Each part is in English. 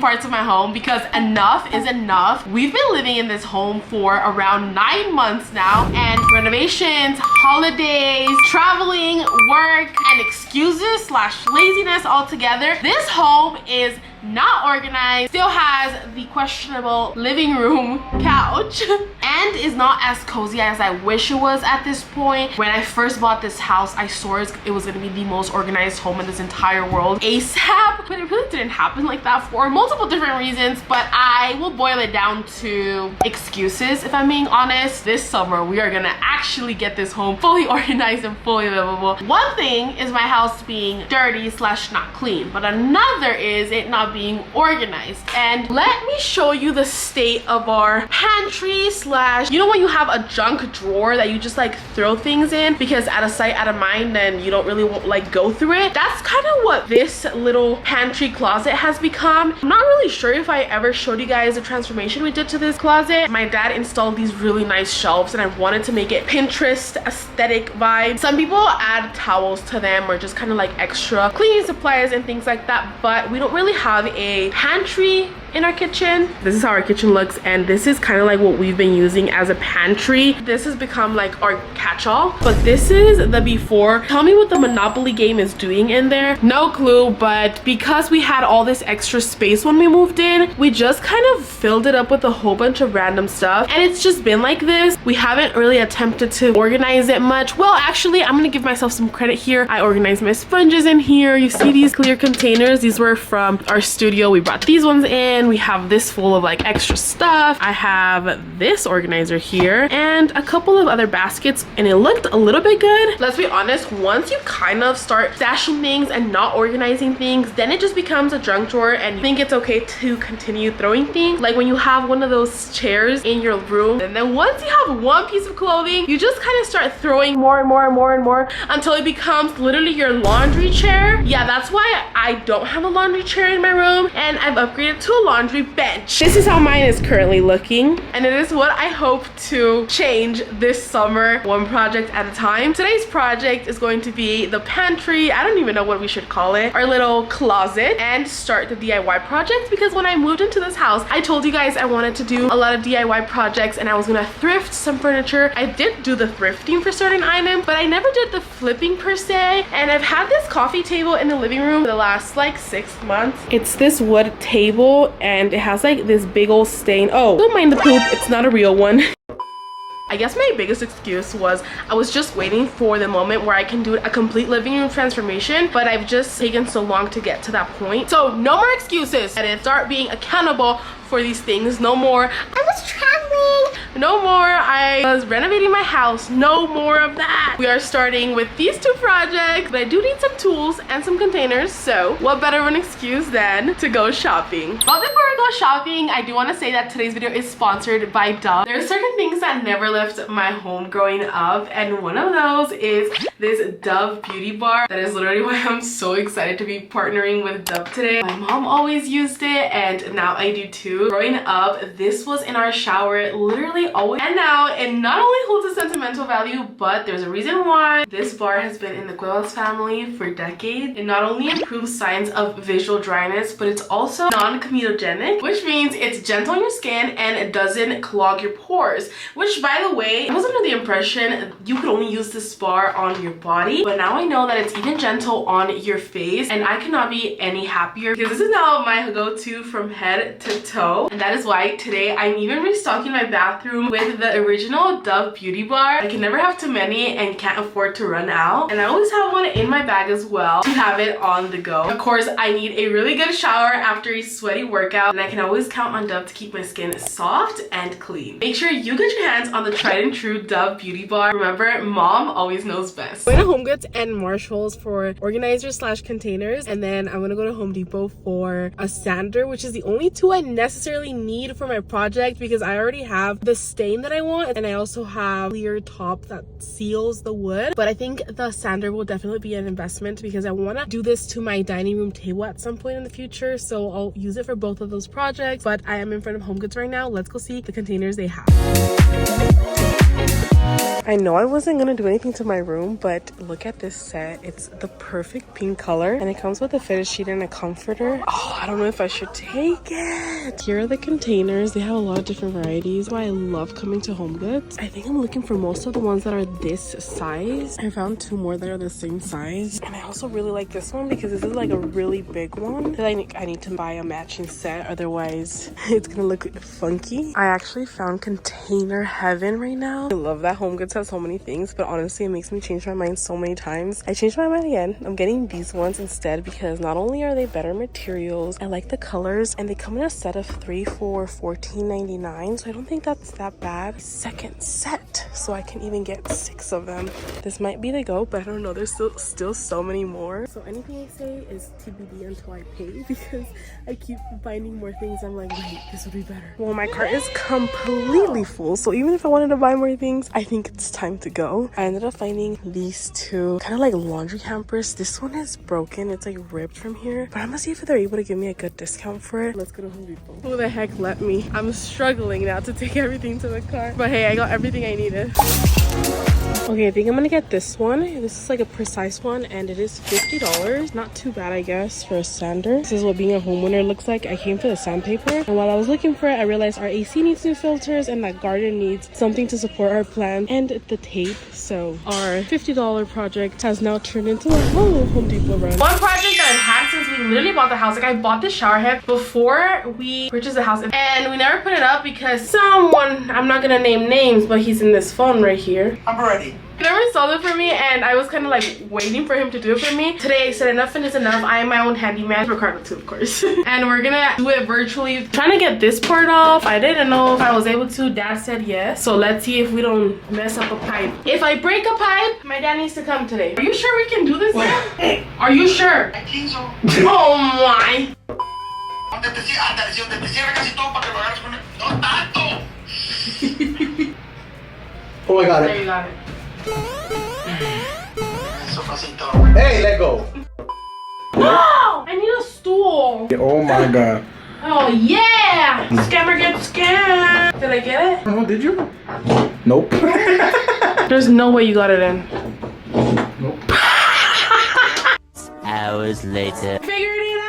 parts of my home because enough is enough. We've been living in this home for around 9 months now, and renovations, holidays, traveling, work, and excuses slash laziness altogether, this home is not organized, still has the questionable living room couch, and is not as cozy as I wish it was at this point. When I first bought this house, I swore it was gonna be the most organized home in this entire world ASAP, but it really didn't happen like that for multiple different reasons. But I will boil it down to excuses, if I'm being honest. This summer, we are gonna actually get this home fully organized and fully livable. One thing is my house being dirty slash not clean, but another is it not being organized. And let me show you the state of our pantry slash, you know when you have a junk drawer that you just like throw things in because out of sight out of mind, then you don't really like go through it. That's kind of what this little pantry closet has become. I'm not really sure if I ever showed you guys the transformation we did to this closet. My dad installed these really nice shelves and I wanted to make it Pinterest aesthetic vibe. Some people add towels to them or just kind of like extra cleaning supplies and things like that, but we don't really have a pantry in our kitchen. This is how our kitchen looks, and this is kind of like what we've been using as a pantry. This has become like our catch-all, but this is the before. Tell me what the Monopoly game is doing in there. No clue, but because we had all this extra space when we moved in, we just kind of filled it up with a whole bunch of random stuff, and it's just been like this. We haven't really attempted to organize it much. Well, actually, I'm gonna give myself some credit here. I organized my sponges in here. You see these clear containers? These were from our studio. We brought these ones in. We have this full of like extra stuff. I have this organizer here and a couple of other baskets, and it looked a little bit good. Let's be honest, once you kind of start stashing things and not organizing things, then it just becomes a junk drawer and you think it's okay to continue throwing things. Like when you have one of those chairs in your room, and then once you have one piece of clothing, you just kind of start throwing more and more and more and more until it becomes literally your laundry chair. Yeah, that's why I don't have a laundry chair in my room, and I've upgraded to a laundry bench. This is how mine is currently looking, and it is what I hope to change this summer, one project at a time. Today's project is going to be the pantry. I don't even know what we should call it. Our little closet, and start the DIY project, because when I moved into this house, I told you guys I wanted to do a lot of DIY projects and I was gonna thrift some furniture. I did do the thrifting for certain items, but I never did the flipping per se. And I've had this coffee table in the living room for the last like 6 months. It's this wood table and it has like this big old stain. Oh, don't mind the poop, it's not a real one. I guess my biggest excuse was I was just waiting for the moment where I can do a complete living room transformation, but I've just taken so long to get to that point. So no more excuses, and start being accountable for these things. No more I was traveling, no more I was renovating my house, no more of that. We are starting with these 2 projects, but I do need some tools and some containers, so what better of an excuse than to go shopping. But before I go shopping, I do want to say that today's video is sponsored by Dove. There are certain things that never left my home growing up, and one of those is this Dove beauty bar. That is literally why I'm so excited to be partnering with Dove today. My mom always used it, and now I do too. Growing up, this was in our shower literally always, and now it not only holds a sentimental value, but there's a reason why. This bar has been in the Cuevas family for decades. It not only improves signs of visual dryness, but it's also non-comedogenic, which means it's gentle on your skin and it doesn't clog your pores. Which, by the way, I was under the impression you could only use this bar on your body, but now I know that it's even gentle on your face, and I cannot be any happier because this is now my go-to from head to toe. And that is why today I'm even restocking my bathroom with the original Dove beauty bar. I can never have too many and can't afford to run out, and I always have one in my bag as well to have it on the go. Of course, I need a really good shower after a sweaty workout, and I can always count on Dove to keep my skin soft and clean. Make sure you get your hands on the tried and true Dove beauty bar. Remember, mom always knows best. I'm going to Home Goods and Marshalls for organizers slash containers, and then I'm gonna go to Home Depot for a sander, which is the only tool I necessarily need for my project because I already have the stain that I want, and I also have a clear top that seals the wood. But I think the sander will definitely be an investment because I want to do this to my dining room table at some point in the future, so I'll use it for both of those projects. But I am in front of Home Goods right now. Let's go see the containers they have. I know I wasn't gonna do anything to my room, but look at this set. It's the perfect pink color and it comes with a fitted sheet and a comforter. Oh, I don't know if I should take it. Here are the containers. They have a lot of different varieties. Why I love coming to Home Goods. I think I'm looking for most of the ones that are this size. I found 2 more that are the same size. And I also really like this one because this is like a really big one. I need to buy a matching set, otherwise it's gonna look funky. I actually found container heaven right now. I love that Home Goods has so many things, but honestly it makes me change my mind so many times. I changed my mind again. I'm getting these ones instead because not only are they better materials, I like the colors, and they come in a set of 3 for $14.99, so I don't think that's that bad. Second set, so I can even get 6 of them. This might be the go, but I don't know, there's still so many more. So anything I say is TBD until I pay because I keep finding more things. I'm like, wait, this would be better. Well, my cart is completely full, so even if I wanted to buy more things, I think it's time to go. I ended up finding these 2 kind of like laundry hampers. This one is broken, it's like ripped from here, but I'm gonna see if they're able to give me a good discount for it. Let's go to Home Depot. Who the heck let me? I'm struggling now to take everything to the car, but hey, I got everything I needed. Okay, I think I'm gonna get this one. This is like a precise one and it is $50. Not too bad, I guess, for a sander. This is what being a homeowner looks like. I came for the sandpaper, and while I was looking for it, I realized our AC needs new filters and that garden needs something to support our plants and the tape. So our $50 project has now turned into a whole Home Depot run. One project that I've had since we literally bought the house. Like, I bought this shower head before we purchased the house, and we never put it up because someone, I'm not gonna name names, but he's in this phone right here. I'm ready. He never installed it for me, and I was kind of like waiting for him to do it for me. Today I said enough is enough. I am my own handyman. Ricardo too, of course. And we're gonna do it virtually. Trying to get this part off. I didn't know if I was able to. Dad said yes. So let's see if we don't mess up a pipe. If I break a pipe, my dad needs to come today. Are you sure we can do this now? Are you sure? I think so. Oh my. Oh, I got There it. you got it. Hey, let go. Oh, I need a stool. Oh my god. Oh yeah! Scammer gets scammed. Did I get it? Oh, did you? Nope. There's no way you got it in. Nope. Hours later. Figured it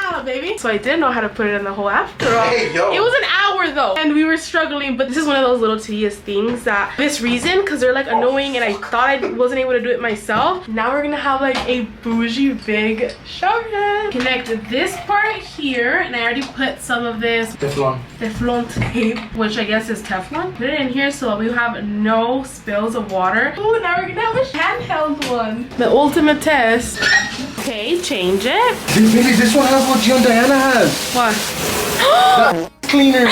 out, baby. So I didn't know how to put it in the hole after all. Hey, yo. It was an hour though, and we were struggling, but this is one of those little tedious things that this reason, because they're like annoying and I thought I wasn't able to do it myself. Now we're gonna have like a bougie big shower head. Connect this part here, and I already put some of this Teflon tape, which I guess is Teflon. Put it in here so we have no spills of water. Oh, now we're gonna have a handheld one. The ultimate test. Okay, change it. Maybe this one has what you and Diana has. What? That cleaner.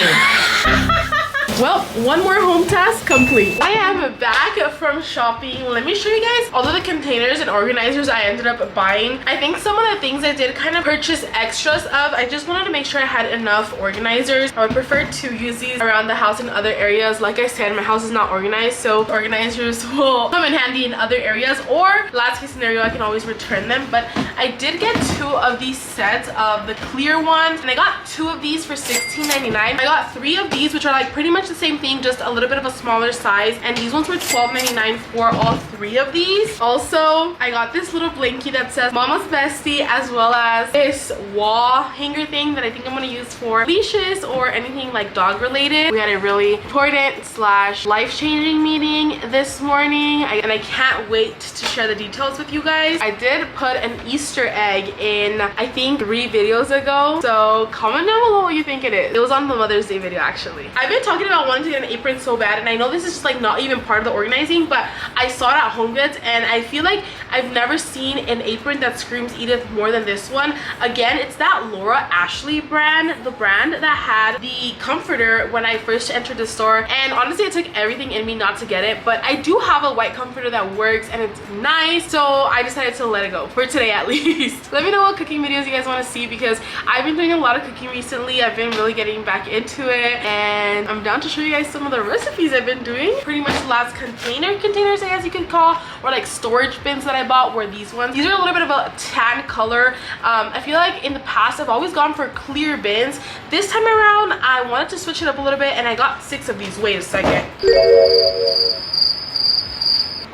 Well, one more home task complete. I am back from shopping. Let me show you guys all of the containers and organizers I ended up buying. I think some of the things I did kind of purchase extras of. I just wanted to make sure I had enough organizers. I would prefer to use these around the house in other areas. Like I said, my house is not organized, so organizers will come in handy in other areas, or last case scenario, I can always return them. But I did get 2 of these sets of the clear ones, and I got 2 of these for $16.99. I got 3 of these, which are like pretty much the same thing, just a little bit of a smaller size, and these ones were $12.99 for all 3 of these. Also, I got this little blankie that says Mama's Bestie, as well as this wall hanger thing that I think I'm gonna use for leashes or anything like dog related. We had a really important / life-changing meeting this morning, and I can't wait to share the details with you guys. I did put an Easter egg in, I think, 3 videos ago, so comment down below what you think it is. It was on the Mother's Day video, actually. I've been talking about wanting to get an apron so bad, and I know this is just like not even part of the organizing, but I saw it at Home Goods, and I feel like I've never seen an apron that screams Edith more than this one. Again, it's that Laura Ashley brand, the brand that had the comforter when I first entered the store, and honestly it took everything in me not to get it, but I do have a white comforter that works and it's nice, so I decided to let it go for today at least. Let me know what cooking videos you guys want to see, because I've been doing a lot of cooking recently. I've been really getting back into it, and I'm down to show you guys some of the recipes I've been doing. Pretty much the last containers, I guess you could call, or like storage bins that I bought were these ones. These are a little bit of a tan color. I feel like in the past I've always gone for clear bins. This time around I wanted to switch it up a little bit, and I got 6 of these. Wait a second.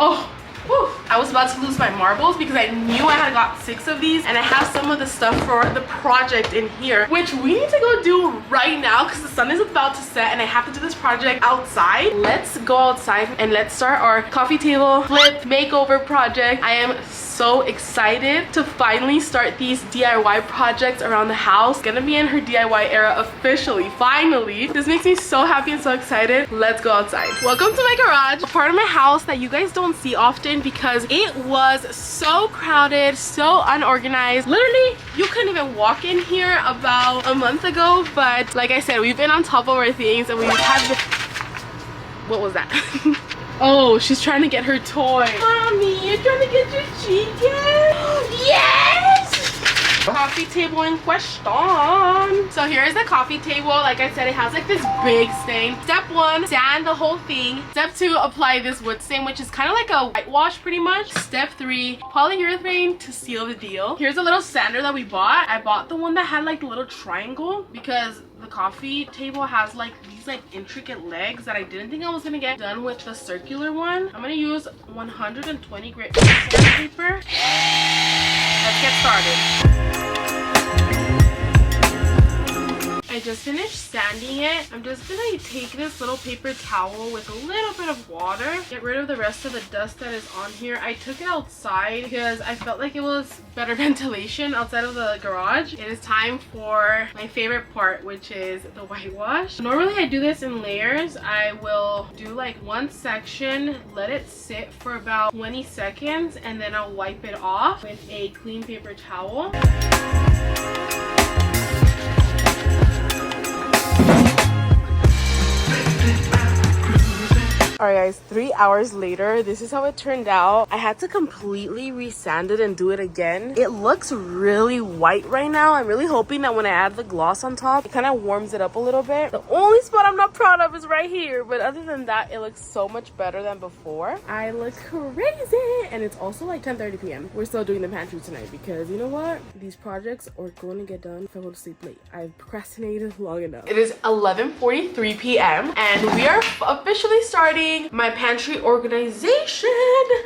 Oh, whew. I was about to lose my marbles because I knew I had got 6 of these, and I have some of the stuff for the project in here, which we need to go do right now because the sun is about to set and I have to do this project outside. Let's go outside and let's start our coffee table flip makeover project. I am so excited to finally start these DIY projects around the house. Gonna be in her DIY era officially, finally. This makes me so happy and so excited. Let's go outside. Welcome to my garage, a part of my house that you guys don't see often because it was so crowded, so unorganized. Literally, you couldn't even walk in here about a month ago, but like I said, we've been on top of our things and we've had the... What was that? Oh, she's trying to get her toy. Mommy, you're trying to get your chicken? Yes! Coffee table in question. So here's the coffee table. Like I said, it has like this big stain. Step 1, sand the whole thing. Step 2, apply this wood stain, which is kind of like a whitewash pretty much. Step 3, polyurethane to seal the deal. Here's a little sander that we bought. I bought the one that had like the little triangle because the coffee table has like these like intricate legs that I didn't think I was gonna get done with the circular one. I'm gonna use 120 grit sandpaper. Let's get started. I just finished sanding it. I'm just gonna take this little paper towel with a little bit of water, get rid of the rest of the dust that is on here. I took it outside because I felt like it was better ventilation outside of the garage. It is time for my favorite part, which is the whitewash. Normally I do this in layers. I will do like one section, let it sit for about 20 seconds, and then I'll wipe it off with a clean paper towel. Alright guys, 3 hours later, this is how it turned out. I had to completely resand it and do it again. It looks really white right now. I'm really hoping that when I add the gloss on top, it kind of warms it up a little bit. The only spot I'm not proud of is right here, but other than that, it looks so much better than before. I look crazy, and it's also like 10:30 p.m. We're still doing the pantry tonight because you know what? These projects are going to get done if I go to sleep late. I've procrastinated long enough. It is 11:43 p.m. and we are officially starting my pantry organization.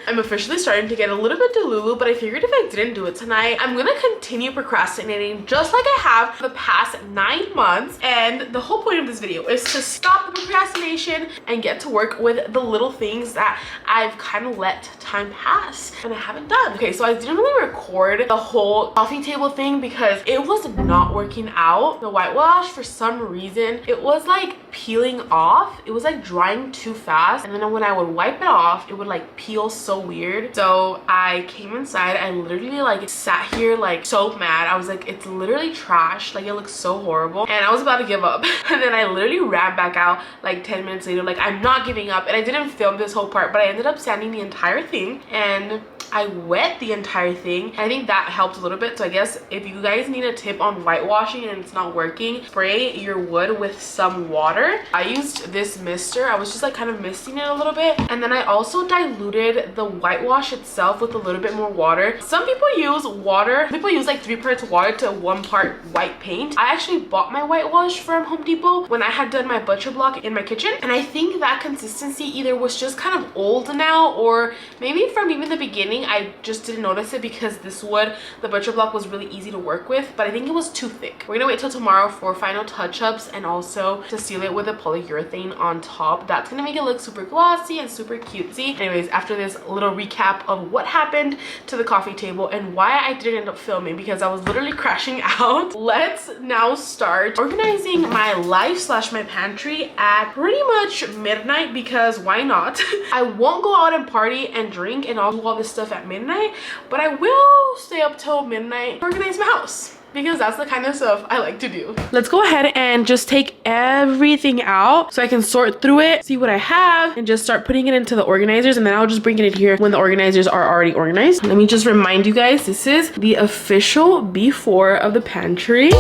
I'm officially starting to get a little bit delulu, but I figured if I didn't do it tonight, I'm gonna continue procrastinating just like I have for the past 9 months. And the whole point of this video is to stop the procrastination and get to work with the little things that I've kind of let time pass and I haven't done. Okay, so I didn't really record the whole coffee table thing because it was not working out. The whitewash, for some reason, it was like peeling off. It was like drying too fast, and then when I would wipe it off, it would like peel so weird. So I came inside, I literally like sat here like so mad. I was like, it's literally trash, like it looks so horrible, and I was about to give up. And then I literally ran back out like 10 minutes later, like I'm not giving up. And I didn't film this whole part, but I ended up sanding the entire thing and I wet the entire thing. I think that helped a little bit. So I guess if you guys need a tip on whitewashing and it's not working, spray your wood with some water. I used this mister. I was just like kind of misting it a little bit, and then I also diluted the whitewash itself with a little bit more water. Some people use water. People use like 3 parts water to 1 part white paint. I actually bought my whitewash from Home Depot when I had done my butcher block in my kitchen, and I think that consistency either was just kind of old now, or maybe from even the beginning I just didn't notice it because this wood, the butcher block, was really easy to work with, but I think it was too thick. We're gonna wait till tomorrow for final touch-ups and also to seal it with a polyurethane on top. That's gonna make it look super glossy and super cutesy. Anyways, after this little recap of what happened to the coffee table and why I didn't end up filming because I was literally crashing out, let's now start organizing my life slash my pantry at pretty much midnight because why not? I won't go out and party and drink and I'll do all this stuff at midnight, but I will stay up till midnight to organize my house because that's the kind of stuff I like to do. Let's go ahead and just take everything out so I can sort through it, see what I have, and just start putting it into the organizers, and then I'll just bring it in here when the organizers are already organized. Let me just remind you guys, this is the official before of the pantry.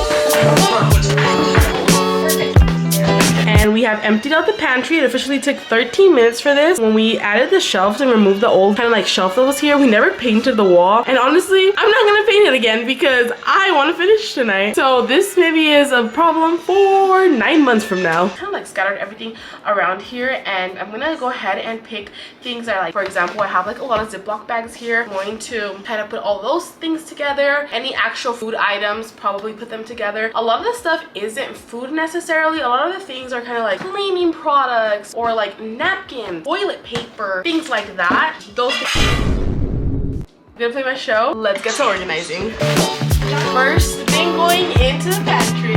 And we have emptied out the pantry. It officially took 13 minutes for this. When we added the shelves and removed the old kind of like shelf that was here, we never painted the wall. And honestly, I'm not gonna paint it again because I want to finish tonight. So this maybe is a problem for 9 months from now. Kind of like like scattered everything around here, and I'm gonna go ahead and pick things that are like, for example, I have like a lot of Ziploc bags here. I'm going to kind of put all those things together. Any actual food items, probably put them together. A lot of the stuff isn't food necessarily. A lot of the things are kind of like cleaning products or like napkins, toilet paper, things like that. Those I'm gonna play my show. Let's get to organizing. First thing going into the pantry.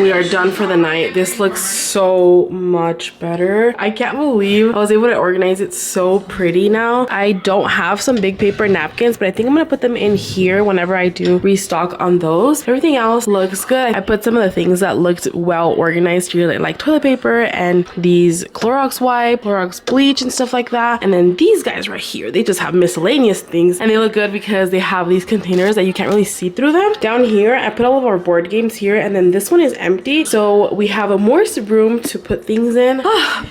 We are done for the night. This looks so much better. I can't believe I was able to organize it so pretty now. I don't have some big paper napkins, but I think I'm gonna put them in here whenever I do restock on those. Everything else looks good. I put some of the things that looked well organized here, like toilet paper and these Clorox wipe, Clorox bleach and stuff like that. And then these guys right here, they just have miscellaneous things, and they look good because they have these containers that you can't really see through them. Down here, I put all of our board games here, and then this one is empty, so we have a more room to put things in.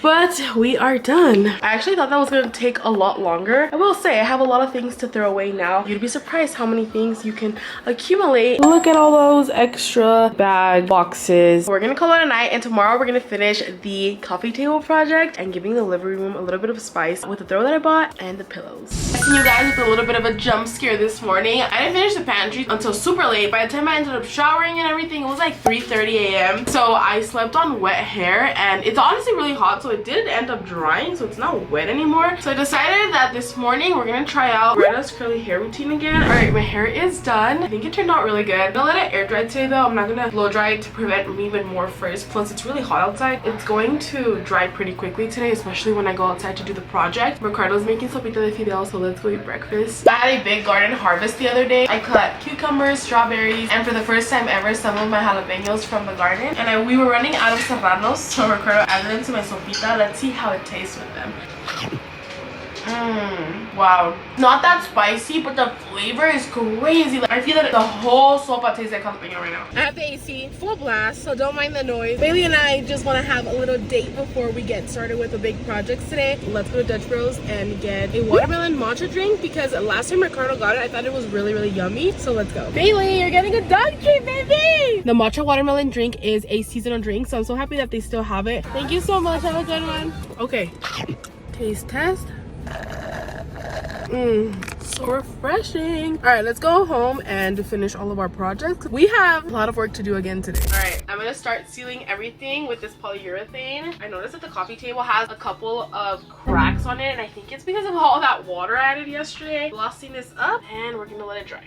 But we are done. I actually thought that was gonna take a lot longer. I will say I have a lot of things to throw away now. You'd be surprised how many things you can accumulate. Look at all those extra bag boxes. We're gonna call it a night, and tomorrow we're gonna finish the coffee table project and giving the living room a little bit of spice with the throw that I bought and the pillows. I seen you guys with a little bit of a jump scare this morning. I didn't finish the pantry until super late. By the time I ended up showering and everything, it was like 3:30 a.m. So I slept on wet hair, and it's honestly really hot, so it did end up drying, so it's not wet anymore. So I decided that this morning we're gonna try out Greta's curly hair routine again. All right, my hair is done. I think it turned out really good. I'm gonna let it air dry today though. I'm not gonna blow dry it to prevent even more frizz. Plus it's really hot outside. It's going to dry pretty quickly today, especially when I go outside to do the project. Ricardo's making sopita de fideo, so let's go eat breakfast. I had a big garden harvest the other day. I cut cucumbers, strawberries, and for the first time ever, some of my jalapenos from the garden. And we were running out of serranos, so Ricardo added them to my sopita. Let's see how it tastes with them. Wow, not that spicy, but the flavor is crazy. Like, I feel that the whole sopa tastes like jalapeno right now. I have the AC full blast, so don't mind the noise. Bailey and I just want to have a little date before we get started with the big projects today. Let's go to Dutch Bros and get a watermelon matcha drink, because last time Ricardo got it, I thought it was really, really yummy. So let's go. Bailey, you're getting a dog treat, baby! The matcha watermelon drink is a seasonal drink, so I'm so happy that they still have it. Thank you so much. Have a good one. Okay, taste test. So refreshing. All right, let's go home and finish all of our projects. We have a lot of work to do again today. All right, I'm gonna start sealing everything with this polyurethane. I noticed that the coffee table has a couple of cracks on it, and I think it's because of all that water I added yesterday. Glossing this up, and we're gonna let it dry.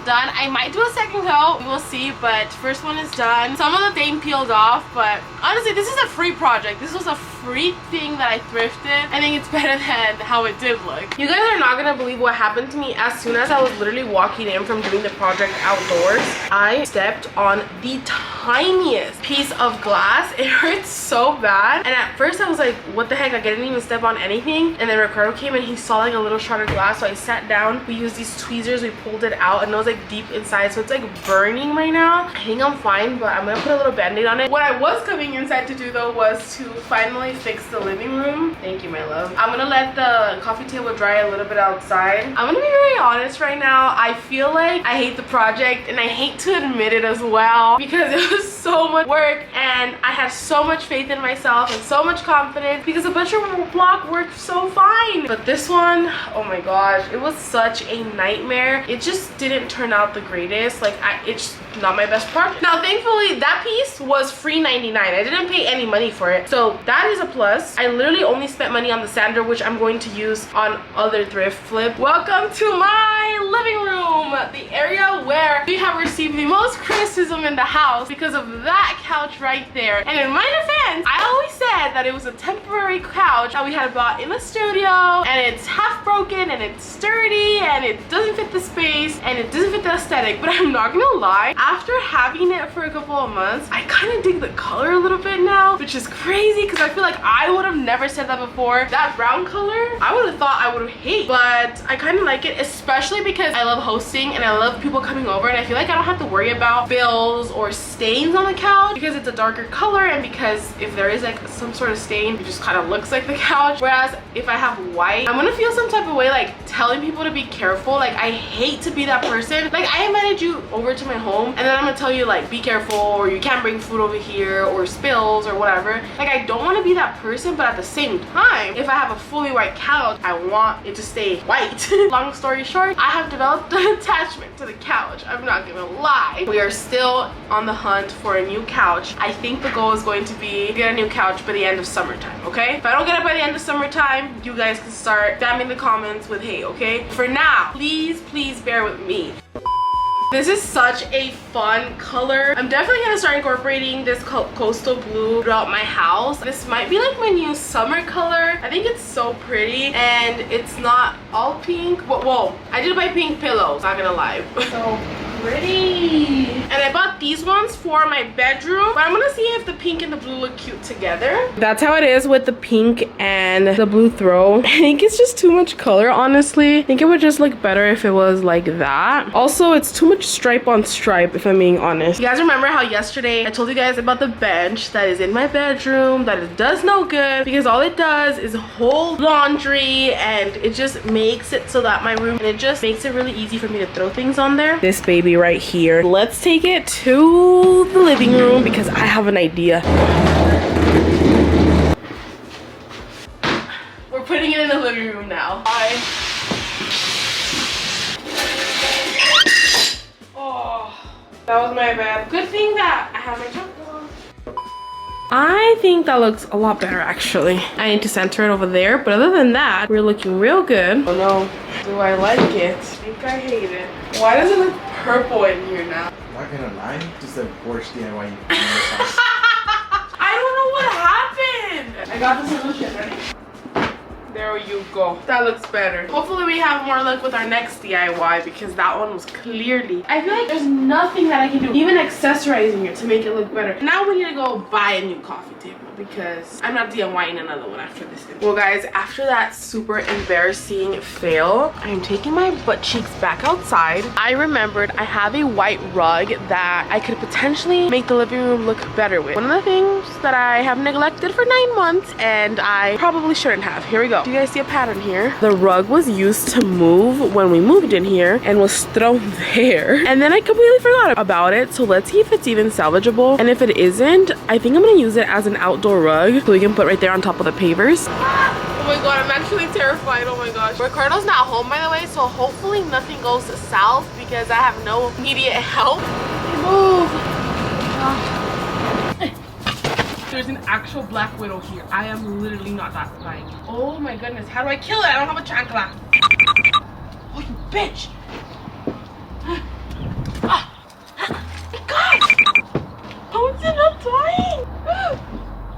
Done. I might do a second coat, we will see, but first one is done. Some of the thing peeled off, but honestly this is a free project. This was a free thing that I thrifted. I think it's better than how it did look. You guys are not gonna believe what happened to me as soon as I was literally walking in from doing the project outdoors. I stepped on the tiniest piece of glass. It hurt so bad, and at first I was like, what the heck, like I didn't even step on anything. And then Ricardo came and he saw like a little shard of glass, so I sat down. We used these tweezers, we pulled it out, and it was like deep inside, so it's like burning right now. I think I'm fine, but I'm gonna put a little band-aid on it. What I was coming inside to do though was to finally fix the living room. Thank you, my love. I'm gonna let the coffee table dry a little bit outside. I'm gonna be very honest right now. I feel like I hate the project, and I hate to admit it as well, because it was so much work, and I had so much faith in myself and so much confidence, because the butcher block worked so fine. But this one, oh my gosh, it was such a nightmare. It just didn't turn out the greatest. Like it's not my best project. Now thankfully that piece was free 99. I didn't pay any money for it, so that is a plus. I literally only spent money on the sander, which I'm going to use on other thrift flip. Welcome to my living room, the area where we have received the most criticism in the house because of that couch right there. And in my defense, I always said that it was a temporary couch that we had bought in the studio, and it's half broken and it's sturdy and it doesn't fit the space and it doesn't fit the aesthetic. But I'm not gonna lie, after having it for a couple of months, I kind of dig the color a little bit now, which is crazy because I feel like I would have never said that before. That brown color, I would have thought I would have hated, but I kind of like it, especially because I love hosting and I love people coming over, and I feel like I don't have to worry about bills or stains on the couch because it's a darker color, and because if there is like some sort of stain, it just kind of looks like the the couch. Whereas if I have white, I'm gonna feel some type of way like telling people to be careful. Like I hate to be that person. Like I invited you over to my home and then I'm gonna tell you like be careful, or you can't bring food over here, or spills or whatever. Like I don't want to be that person, but at the same time, if I have a fully white couch, I want it to stay white. Long story short, I have developed an attachment to the couch. I'm not gonna lie. We are still on the hunt for a new couch. I think the goal is going to be to get a new couch by the end of summertime, okay? If I don't get it by the end of summertime, you guys can start spamming the comments with hey, okay? For now, please bear with me. This is such a fun color. I'm definitely gonna start incorporating this coastal blue throughout my house. This might be like my new summer color. I think it's so pretty, and it's not all pink. Whoa, I did buy pink pillows, not gonna lie. So pretty. And I bought these ones for my bedroom, but I'm gonna see if the pink and the blue look cute together. That's how it is with the pink and the blue throw. I think it's just too much color, honestly. I think it would just look better if it was like that. Also, it's too much stripe on stripe, if I'm being honest. You guys remember how yesterday I told you guys about the bench that is in my bedroom that it does no good because all it does is hold laundry, and it just makes it so that my room, and it just makes it really easy for me to throw things on there. This baby right here. Let's take it to the living room because I have an idea. We're putting it in the living room now. That was my bad. Good thing that I have my chocolate on. I think that looks a lot better actually. I need to center it over there, but other than that, we're looking real good. Oh no, do I like it? I think I hate it. Why does it look purple in here now? Not gonna lie, just the worst DIY you've I don't know what happened. I got the solution, ready? There you go. That looks better. Hopefully we have more luck with our next DIY because that one was clearly... I feel like there's nothing that I can do, even accessorizing it to make it look better. Now we need to go buy a new coffee table because I'm not DIYing another one after this. Well guys, after that super embarrassing fail, I am taking my butt cheeks back outside. I remembered I have a white rug that I could potentially make the living room look better with. One of the things that I have neglected for 9 months and I probably shouldn't have. Here we go. Do you guys see a pattern here? The rug was used to move when we moved in here and was thrown there. And then I completely forgot about it. So let's see if it's even salvageable. And if it isn't, I think I'm gonna use it as an outdoor rug so we can put right there on top of the pavers. Oh my god, I'm actually terrified. Oh my gosh. Ricardo's not home, by the way, so hopefully nothing goes south because I have no immediate help. Move. There's an actual black widow here. I am literally not that lying. Oh my goodness, how do I kill it? I don't have a chancla. Oh, you bitch. God. How is it not dying?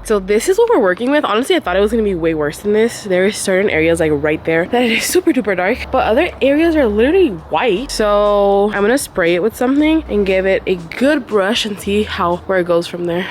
So this is what we're working with. Honestly, I thought it was gonna be way worse than this. There are certain areas like right there that it is super duper dark, but other areas are literally white. So I'm gonna spray it with something and give it a good brush and see where it goes from there.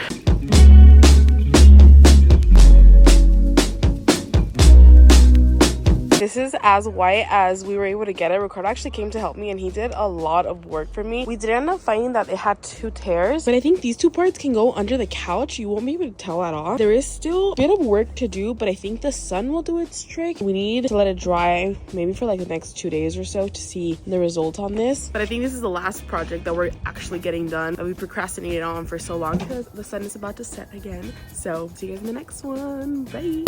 This is as white as we were able to get it. Ricardo actually came to help me and he did a lot of work for me. We did end up finding that it had 2 tears, but I think these 2 parts can go under the couch. You won't be able to tell at all. There is still a bit of work to do, but I think the sun will do its trick. We need to let it dry maybe for like the next 2 days or so to see the result on this. But I think this is the last project that we're actually getting done that we procrastinated on for so long because the sun is about to set again. So see you guys in the next one. Bye.